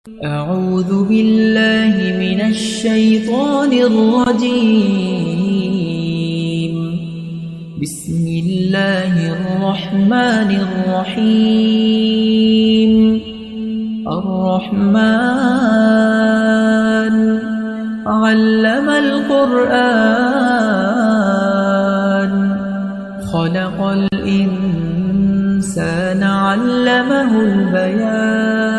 أعوذ بالله من الشيطان الرجيم. بسم الله الرحمن الرحيم. الرحمن علم القرآن خلق الإنسان علمه البيان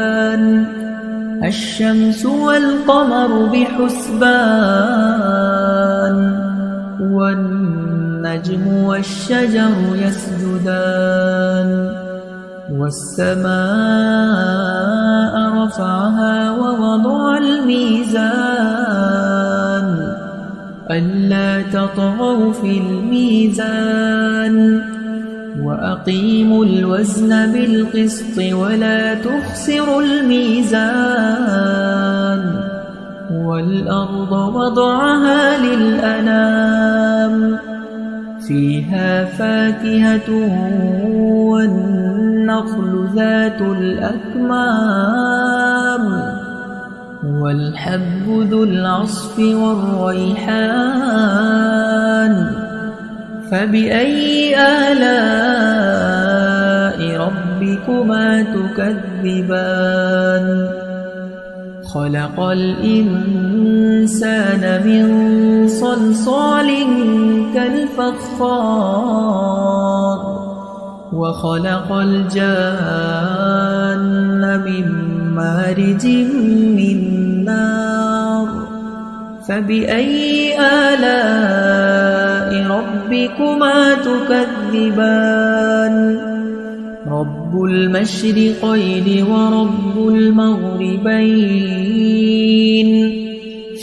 الشمس والقمر بحسبان والنجم والشجر يسجدان والسماء رفعها ووضع الميزان ألا تطغوا في الميزان وأقيموا الوزن بالقسط ولا تخسروا الميزان والأرض وضعها للأنام فيها فاكهة والنخل ذات الأكمام والحب ذو العصف والريحان فبأي آلاء ربكما تكذبان خلق الإنسان من صلصال كالفخار وخلق الجان من مارج من نار فبأي آلاء ربكما تكذبان رب المشرقين ورب المغربين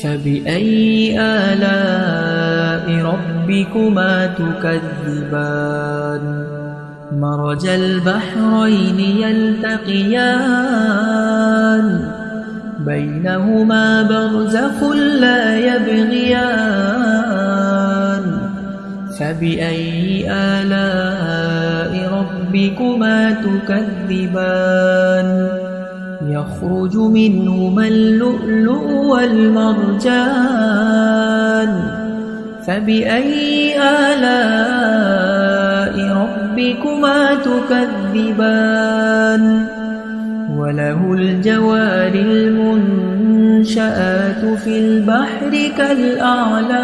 فبأي آلاء ربكما تكذبان مرج البحرين يلتقيان بينهما برزخ لا يبغيان فبأي آلاء ربكما تكذبان يخرج منهما اللؤلؤ والمرجان فبأي آلاء ربكما تكذبان وله الجوار المنشآت في البحر كالأعلام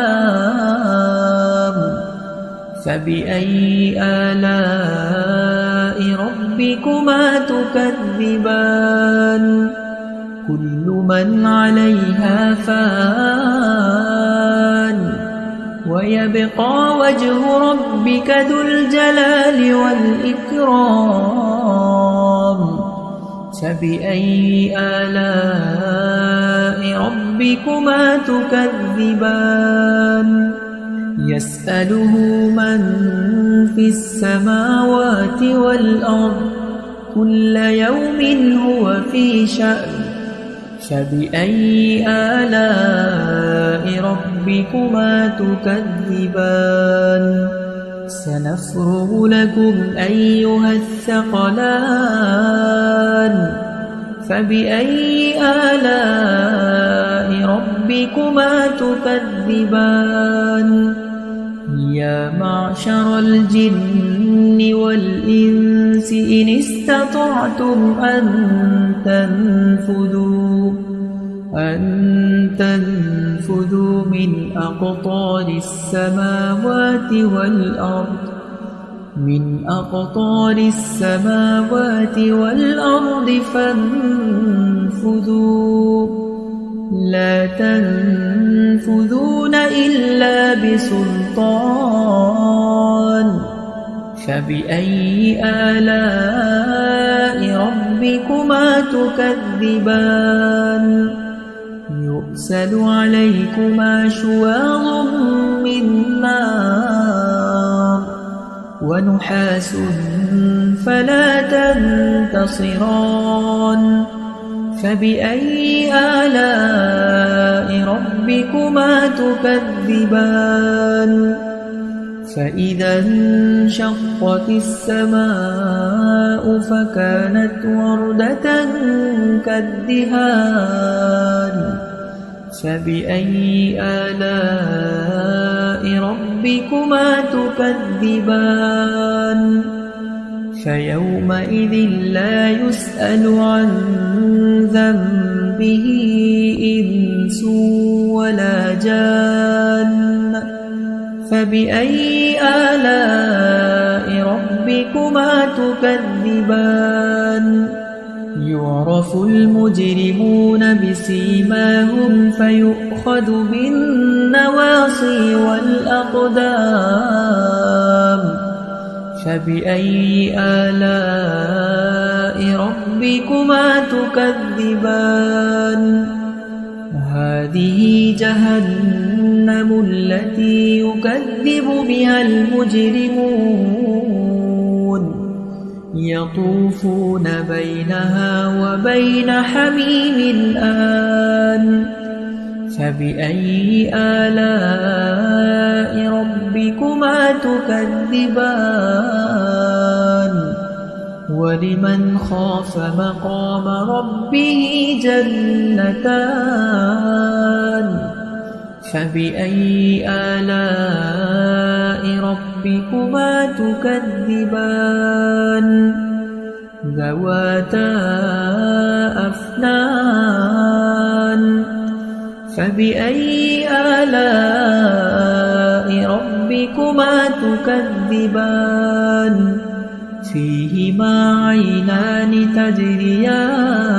فبأي آلاء ربكما تكذبان كل من عليها فان ويبقى وجه ربك ذو الجلال والإكرام فبأي آلاء ربكما تكذبان يسأله من في السماوات والأرض كل يوم هو في شأن فبأي آلاء ربكما تكذبان سنفرغ لكم أيها الثقلان فبأي آلاء ربكما تكذبان يا معشر الجن والإنس إن استطعتم أن تنفذوا من أقطار السماوات والأرض فانفذوا لا تنفذون إلا بسلطان فبأي آلاء ربكما تكذبان يرسل عليكما شواظ من نار ونحاس فلا تنتصران فبأي آلاء ربكما تكذبان فإذا انشقت السماء فكانت وردة كالدهان فبأي آلاء ربكما تكذبان فيومئذ لا يسأل عن ذنبه إنس ولا جان فبأي آلاء ربكما تكذبان يعرف المجرمون بسيماهم فيؤخذ بالنواصي والأقدام فبأي آلاء ربكما تكذبان هذه جهنم التي يكذب بها المجرمون يطوفون بينها وبين حميم آن فبأي آلاء ربكما تكذبان ولمن خاف مقام ربه جنتان فبأي آلاء ربكما تكذبان ذواتا أفنان فبأي آلاء ربكما تكذبان فيهما عينان تجريان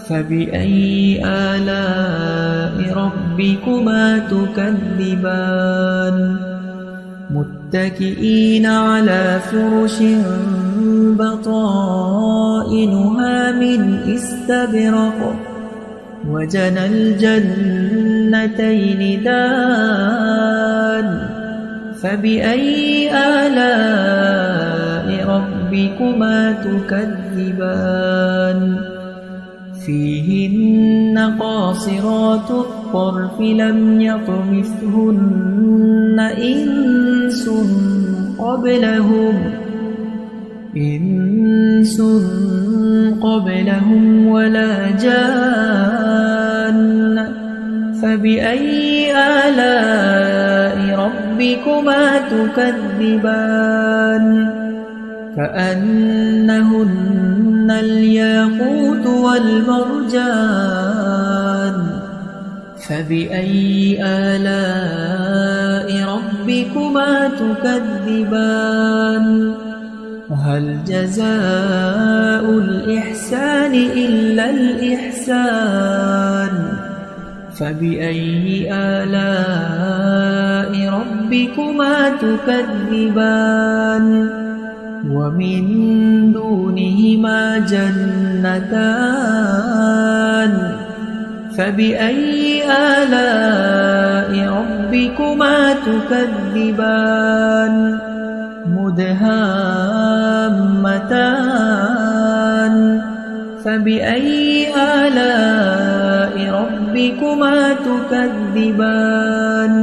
فبأي آلاء ربكما تكذبان متكئين على فرش بطائنها من استبرق وجنى الجنتين دان فبأي آلاء ربكما تكذبان فيهن قاصرات الطرف لم يطمثهن إنس قبلهم ولا جان فبأي آلاء ربكما تكذبان كأنهن الياقوت والمرجان فبأي آلاء ربكما تكذبان هل جزاء الإحسان إلا الإحسان فبأي آلاء ربكما تكذبان ومن دونهما جنتان فبأي آلاء ربكما تكذبان مدهامتان فبأي آلاء ربكما تكذبان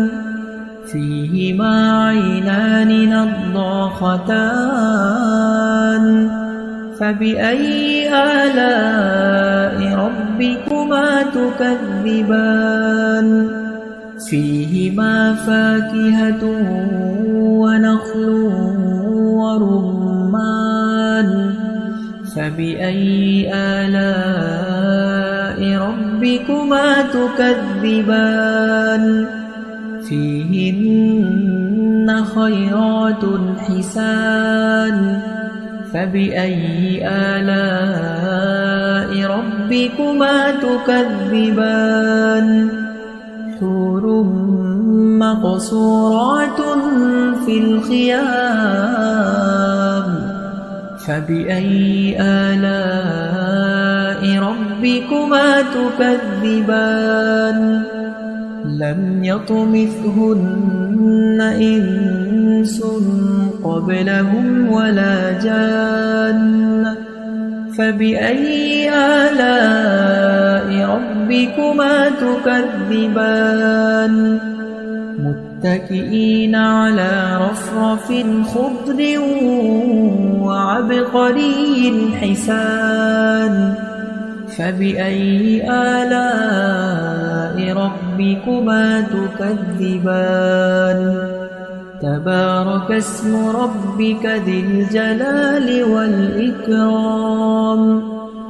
فيهما عينان نضاختان فبأي آلاء ربكما تكذبان فيهما فاكهة ونخل ورمان فبأي آلاء ربكما تكذبان فيهن خيرات حسان فبأي آلاء ربكما تكذبان حور مقصورات في الخيام فبأي آلاء ربكما تكذبان لم يطمثهن إنس قبلهم ولا جان فبأي آلاء ربكما تكذبان متكئين على رفرف خضر وعبقري حسان فبأي آلاء ربكما تكذبان تبارك اسم ربك ذي الجلال والإكرام